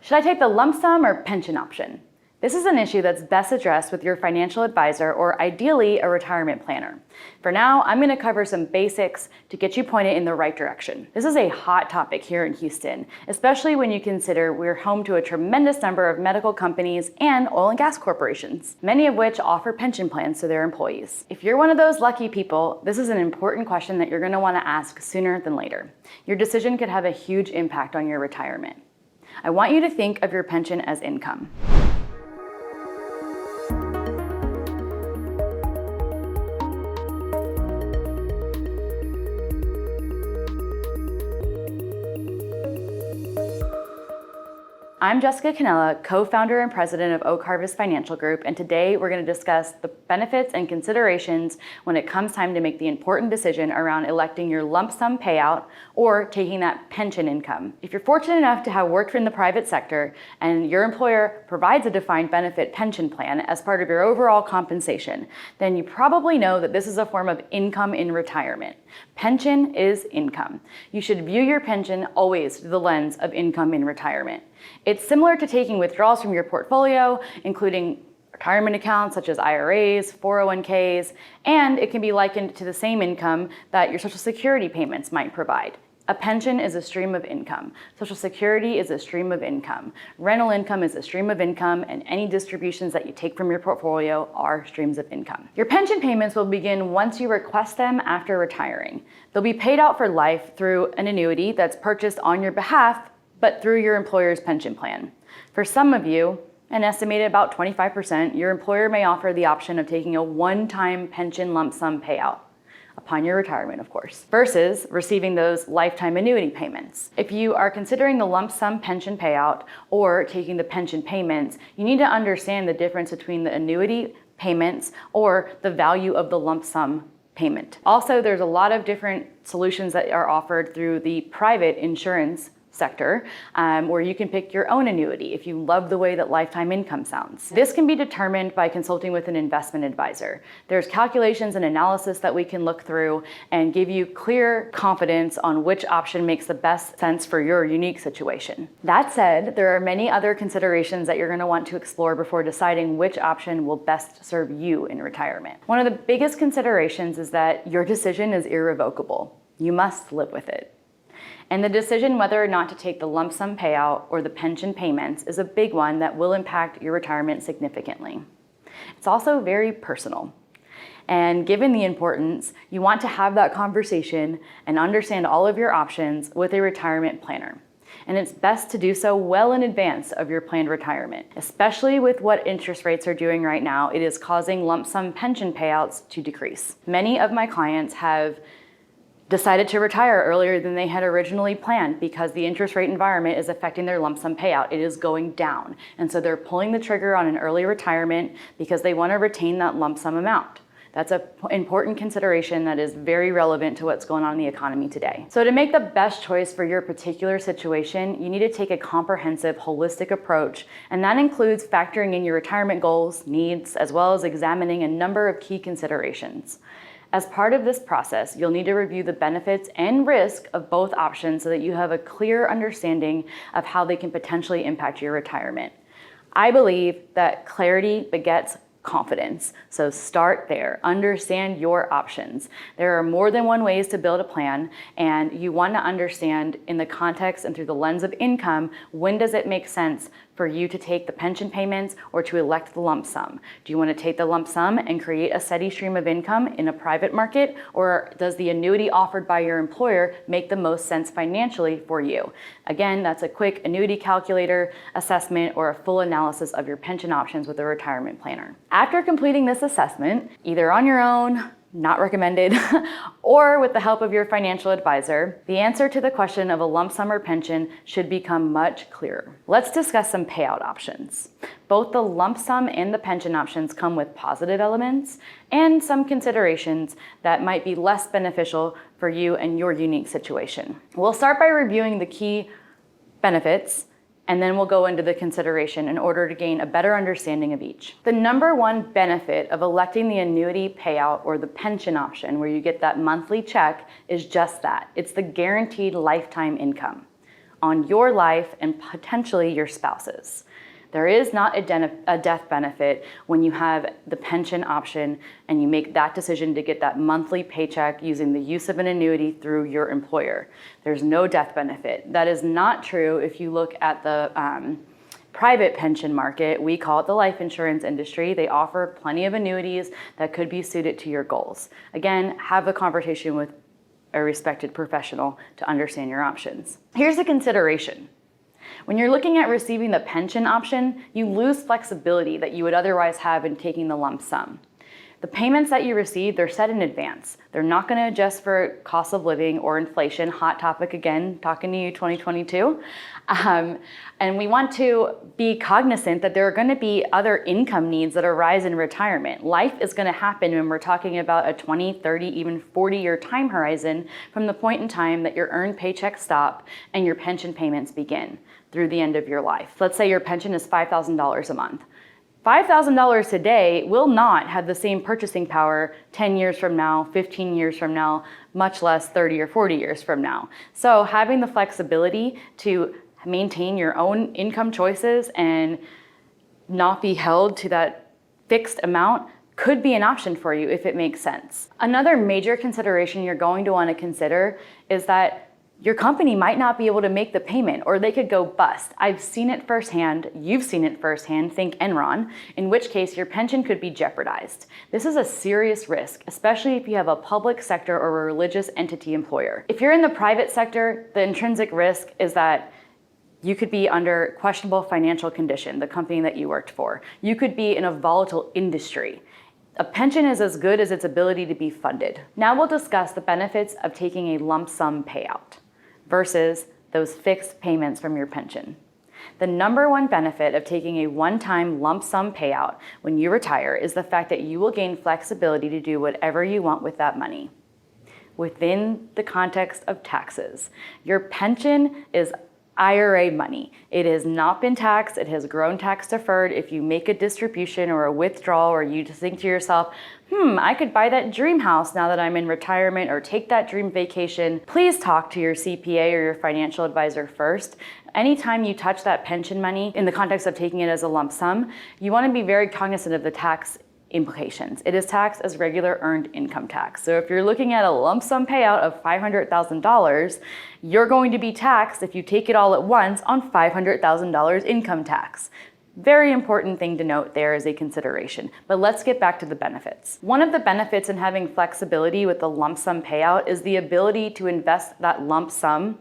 Should I take the lump sum or pension option? This is an issue that's best addressed with your financial advisor or ideally a retirement planner. For now, I'm going to cover some basics to get you pointed in the right direction. This is a hot topic here in Houston, especially when you consider we're home to a tremendous number of medical companies and oil and gas corporations, many of which offer pension plans to their employees. If you're one of those lucky people, this is an important question that you're going to want to ask sooner than later. Your decision could have a huge impact on your retirement. I want you to think of your pension as income. I'm Jessica Cannella, co-founder and president of Oak Harvest Financial Group, and today we're going to discuss the benefits and considerations when it comes time to make the important decision around electing your lump sum payout or taking that pension income. If you're fortunate enough to have worked in the private sector and your employer provides a defined benefit pension plan as part of your overall compensation, then you probably know that this is a form of income in retirement. Pension is income. You should view your pension always through the lens of income in retirement. It's similar to taking withdrawals from your portfolio, including retirement accounts such as IRAs, 401ks, and it can be likened to the same income that your Social Security payments might provide. A pension is a stream of income. Social Security is a stream of income. Rental income is a stream of income, and any distributions that you take from your portfolio are streams of income. Your pension payments will begin once you request them after retiring. They'll be paid out for life through an annuity that's purchased on your behalf, but through your employer's pension plan. For some of you, an estimated about 25%, your employer may offer the option of taking a one-time pension lump sum payout, upon your retirement, of course, versus receiving those lifetime annuity payments. If you are considering the lump sum pension payout or taking the pension payments, you need to understand the difference between the annuity payments or the value of the lump sum payment. Also, there's a lot of different solutions that are offered through the private insurance sector, where you can pick your own annuity if you love the way that lifetime income sounds. This can be determined by consulting with an investment advisor. There's calculations and analysis that we can look through and give you clear confidence on which option makes the best sense for your unique situation. That said, there are many other considerations that you're going to want to explore before deciding which option will best serve you in retirement. One of the biggest considerations is that your decision is irrevocable. You must live with it. And the decision whether or not to take the lump sum payout or the pension payments is a big one that will impact your retirement significantly. It's also very personal. And given the importance, you want to have that conversation and understand all of your options with a retirement planner. And it's best to do so well in advance of your planned retirement. Especially with what interest rates are doing right now, it is causing lump sum pension payouts to decrease. Many of my clients have decided to retire earlier than they had originally planned because the interest rate environment is affecting their lump sum payout. It is going down. And so they're pulling the trigger on an early retirement because they want to retain that lump sum amount. That's an important consideration that is very relevant to what's going on in the economy today. So to make the best choice for your particular situation, you need to take a comprehensive, holistic approach, and that includes factoring in your retirement goals, needs, as well as examining a number of key considerations. As part of this process, you'll need to review the benefits and risk of both options so that you have a clear understanding of how they can potentially impact your retirement. I believe that clarity begets confidence. So start there. Understand your options. There are more than one ways to build a plan, and you want to understand in the context and through the lens of income, when does it make sense for you to take the pension payments or to elect the lump sum? Do you want to take the lump sum and create a steady stream of income in a private market, or does the annuity offered by your employer make the most sense financially for you? Again, that's a quick annuity calculator assessment or a full analysis of your pension options with a retirement planner. After completing this assessment, either on your own, not recommended, or with the help of your financial advisor, the answer to the question of a lump sum or pension should become much clearer. Let's discuss some payout options. Both the lump sum and the pension options come with positive elements and some considerations that might be less beneficial for you and your unique situation. We'll start by reviewing the key benefits, and then we'll go into the consideration in order to gain a better understanding of each. The number one benefit of electing the annuity payout or the pension option, where you get that monthly check, is just that. It's the guaranteed lifetime income. on your life and potentially your spouse's. There is not a death benefit when you have the pension option and you make that decision to get that monthly paycheck using the use of an annuity through your employer. There's no death benefit. That is not true if you look at the private pension market. We call it the life insurance industry. They offer plenty of annuities that could be suited to your goals. Again, have a conversation with a respected professional to understand your options. Here's a consideration. When you're looking at receiving the pension option, you lose flexibility that you would otherwise have in taking the lump sum. The payments that you receive, they're set in advance. They're not going to adjust for cost of living or inflation. Hot topic again, talking to you 2022. And we want to be cognizant that there are going to be other income needs that arise in retirement. Life is going to happen when we're talking about a 20, 30, even 40-year time horizon from the point in time that your earned paychecks stop and your pension payments begin through the end of your life. Let's say your pension is $5,000 a month. $5,000 today will not have the same purchasing power 10 years from now, 15 years from now, much less 30 or 40 years from now. So having the flexibility to maintain your own income choices and not be held to that fixed amount could be an option for you if it makes sense. Another major consideration you're going to want to consider is that your company might not be able to make the payment, or they could go bust. I've seen it firsthand, you've seen it firsthand, think Enron, in which case your pension could be jeopardized. This is a serious risk, especially if you have a public sector or a religious entity employer. If you're in the private sector, the intrinsic risk is that you could be under questionable financial condition, the company that you worked for. You could be in a volatile industry. A pension is as good as its ability to be funded. Now we'll discuss the benefits of taking a lump sum payout versus those fixed payments from your pension. The number one benefit of taking a one-time lump sum payout when you retire is the fact that you will gain flexibility to do whatever you want with that money within the context of taxes. Your pension is IRA money. It has not been taxed. It has grown tax deferred. If you make a distribution or a withdrawal, or you just think to yourself, I could buy that dream house now that I'm in retirement, or take that dream vacation, please talk to your CPA or your financial advisor first. Anytime you touch that pension money in the context of taking it as a lump sum, you want to be very cognizant of the tax implications. It is taxed as regular earned income tax. So if you're looking at a lump sum payout of $500,000, you're going to be taxed, if you take it all at once, on $500,000 income tax. Very important thing to note there as a consideration. But let's get back to the benefits. One of the benefits in having flexibility with the lump sum payout is the ability to invest that lump sum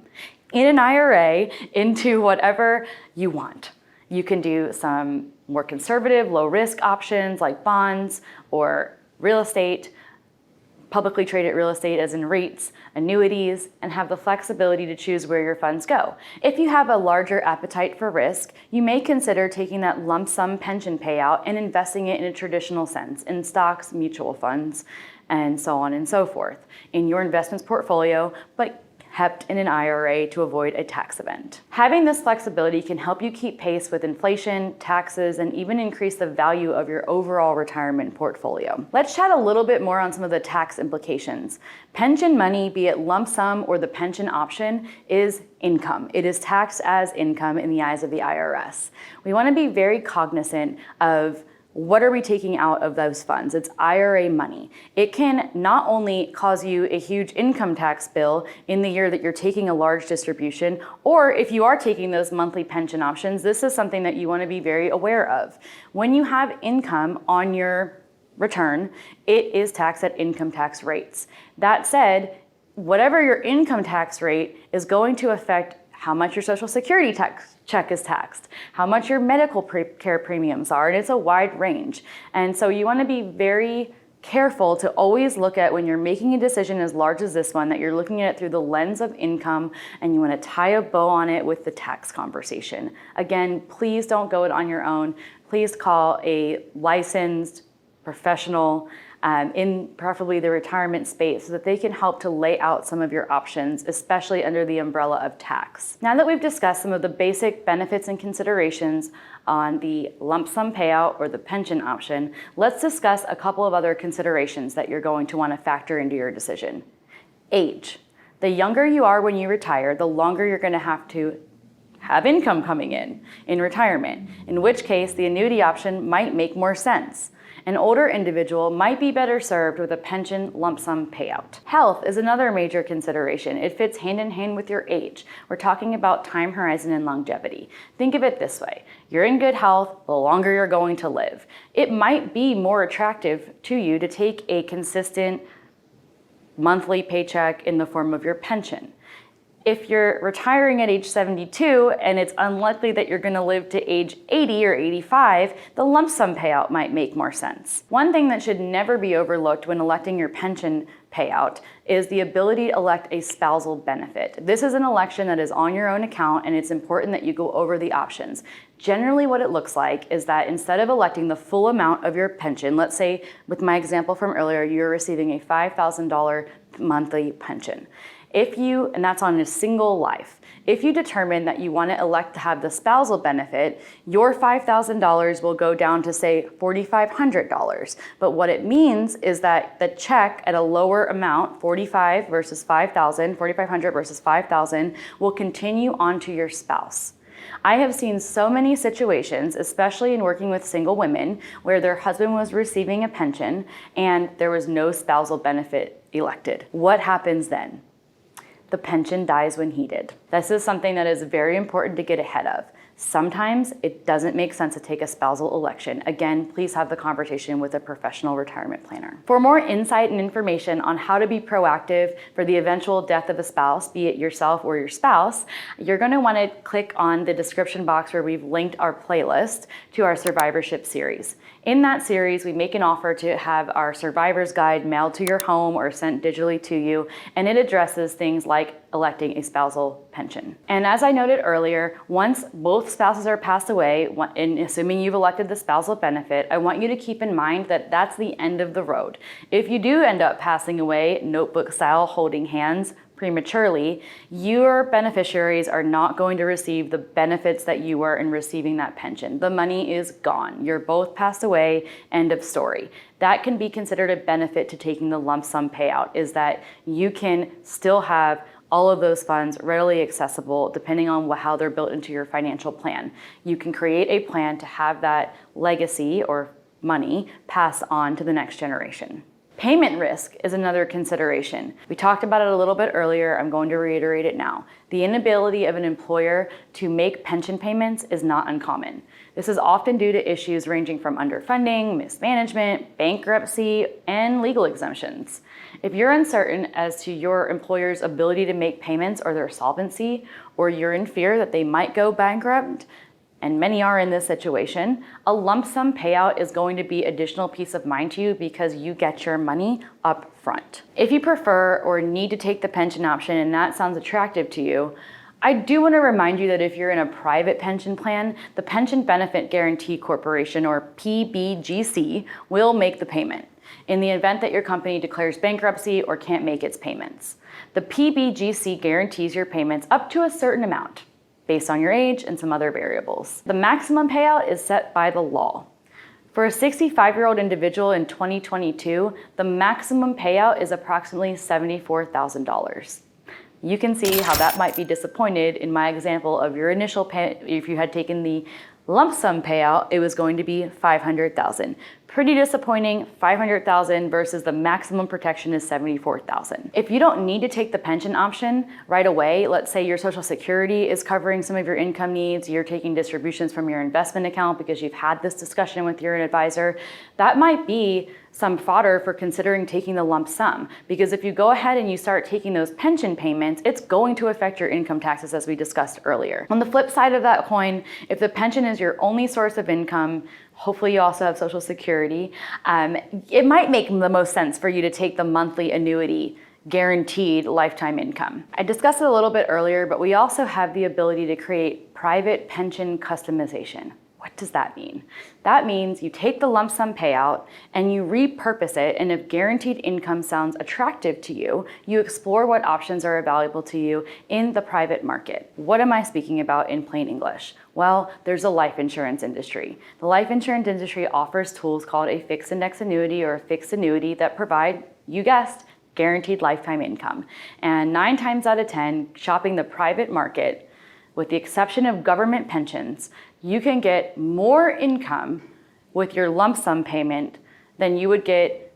in an IRA into whatever you want. You can do some more conservative, low-risk options like bonds or real estate, publicly traded real estate as in REITs, annuities, and have the flexibility to choose where your funds go. If you have a larger appetite for risk, you may consider taking that lump sum pension payout and investing it in a traditional sense, in stocks, mutual funds, and so on and so forth, in your investments portfolio, but kept in an IRA to avoid a tax event. Having this flexibility can help you keep pace with inflation, taxes, and even increase the value of your overall retirement portfolio. Let's chat a little bit more on some of the tax implications. Pension money, be it lump sum or the pension option, is income. It is taxed as income in the eyes of the IRS. We want to be very cognizant of what are we taking out of those funds? It's IRA money. It can not only cause you a huge income tax bill in the year that you're taking a large distribution, or if you are taking those monthly pension options, this is something that you want to be very aware of. When you have income on your return, it is taxed at income tax rates. That said, whatever your income tax rate is going to affect how much your Social Security check is taxed, how much your medical care premiums are, and it's a wide range. And so you want to be very careful to always look at, when you're making a decision as large as this one, that you're looking at it through the lens of income, and you want to tie a bow on it with the tax conversation. Again, please don't go it on your own. Please call a licensed professional in preferably the retirement space so that they can help to lay out some of your options, especially under the umbrella of tax. Now that we've discussed some of the basic benefits and considerations on the lump sum payout or the pension option, let's discuss a couple of other considerations that you're going to want to factor into your decision. Age. The younger you are when you retire, the longer you're going to have to have income coming in retirement, in which case the annuity option might make more sense. An older individual might be better served with a pension lump sum payout. Health is another major consideration. It fits hand in hand with your age. We're talking about time horizon and longevity. Think of it this way. You're in good health, the longer you're going to live. It might be more attractive to you to take a consistent monthly paycheck in the form of your pension. If you're retiring at age 72 and it's unlikely that you're going to live to age 80 or 85, the lump sum payout might make more sense. One thing that should never be overlooked when electing your pension payout is the ability to elect a spousal benefit. This is an election that is on your own account, and it's important that you go over the options. Generally, what it looks like is that instead of electing the full amount of your pension, let's say with my example from earlier, you're receiving a $5,000 monthly pension. And that's on a single life. If you determine that you want to elect to have the spousal benefit, your $5,000 will go down to, say, $4,500. But what it means is that the check at a lower amount, $4,500 versus $5,000, will continue on to your spouse. I have seen so many situations, especially in working with single women, where their husband was receiving a pension and there was no spousal benefit elected. What happens then? The pension dies when he did. This is something that is very important to get ahead of. Sometimes it doesn't make sense to take a spousal election. Again, please have the conversation with a professional retirement planner. For more insight and information on how to be proactive for the eventual death of a spouse, be it yourself or your spouse, you're going to want to click on the description box where we've linked our playlist to our Survivorship Series. In that series, we make an offer to have our Survivor's Guide mailed to your home or sent digitally to you, and it addresses things like electing a spousal pension. And as I noted earlier, once both spouses are passed away, and assuming you've elected the spousal benefit, I want you to keep in mind that that's the end of the road. If you do end up passing away, notebook style, holding hands, prematurely, your beneficiaries are not going to receive the benefits that you were in receiving that pension. The money is gone. You're both passed away, end of story. That can be considered a benefit to taking the lump sum payout, is that you can still have all of those funds readily accessible depending on how they're built into your financial plan. You can create a plan to have that legacy or money pass on to the next generation. Payment risk is another consideration. We talked about it a little bit earlier. I'm going to reiterate it now. The inability of an employer to make pension payments is not uncommon. This is often due to issues ranging from underfunding, mismanagement, bankruptcy, and legal exemptions. If you're uncertain as to your employer's ability to make payments or their solvency, or you're in fear that they might go bankrupt, and many are in this situation, a lump sum payout is going to be additional peace of mind to you because you get your money up front. If you prefer or need to take the pension option and that sounds attractive to you, I do want to remind you that if you're in a private pension plan, the Pension Benefit Guaranty Corporation, or PBGC, will make the payment in the event that your company declares bankruptcy or can't make its payments. The PBGC guarantees your payments up to a certain amount, based on your age and some other variables. The maximum payout is set by the law. For a 65-year-old individual in 2022, the maximum payout is approximately $74,000. You can see how that might be disappointed in my example of your initial pay. If you had taken the lump sum payout, it was going to be $500,000. Pretty disappointing, $500,000 versus the maximum protection is $74,000. If you don't need to take the pension option right away, let's say your Social Security is covering some of your income needs, you're taking distributions from your investment account because you've had this discussion with your advisor, that might be some fodder for considering taking the lump sum. Because if you go ahead and you start taking those pension payments, it's going to affect your income taxes, as we discussed earlier. On the flip side of that coin, if the pension is your only source of income, hopefully you also have Social Security, it might make the most sense for you to take the monthly annuity guaranteed lifetime income. I discussed it a little bit earlier, but we also have the ability to create private pension customization. What does that mean? That means you take the lump sum payout and you repurpose it, and if guaranteed income sounds attractive to you, you explore what options are available to you in the private market. What am I speaking about in plain English? Well, there's a life insurance industry. The life insurance industry offers tools called a fixed index annuity or a fixed annuity that provide, you guessed, guaranteed lifetime income. And 9 times out of 10, shopping the private market, with the exception of government pensions, you can get more income with your lump sum payment than you would get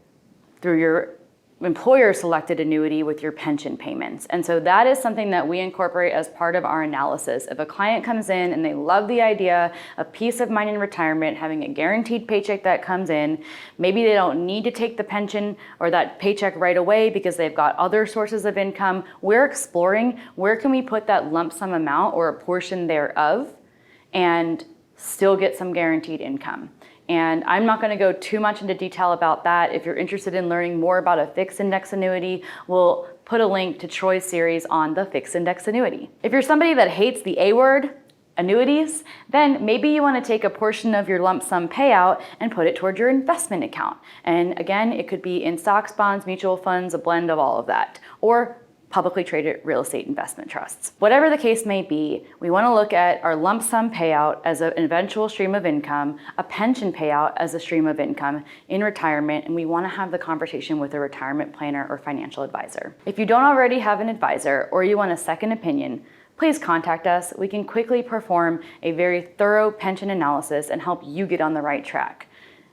through your employer selected annuity with your pension payments. And so that is something that we incorporate as part of our analysis. If a client comes in and they love the idea of peace of mind in retirement, having a guaranteed paycheck that comes in, maybe they don't need to take the pension or that paycheck right away because they've got other sources of income, we're exploring where can we put that lump sum amount or a portion thereof and still get some guaranteed income. And I'm not going to go too much into detail about that. If you're interested in learning more about a fixed index annuity, we'll put a link to Troy's series on the fixed index annuity. If you're somebody that hates the A word, annuities, then maybe you want to take a portion of your lump sum payout and put it toward your investment account. And again, it could be in stocks, bonds, mutual funds, a blend of all of that, or publicly traded real estate investment trusts. Whatever the case may be, we want to look at our lump sum payout as an eventual stream of income, a pension payout as a stream of income in retirement, and we want to have the conversation with a retirement planner or financial advisor. If you don't already have an advisor or you want a second opinion, please contact us. We can quickly perform a very thorough pension analysis and help you get on the right track.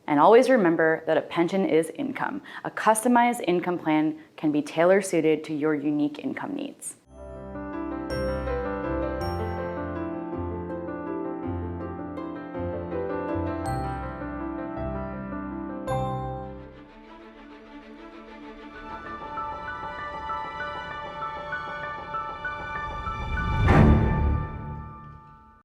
And always remember that a pension is income. A customized income plan can be tailor-suited to your unique income needs.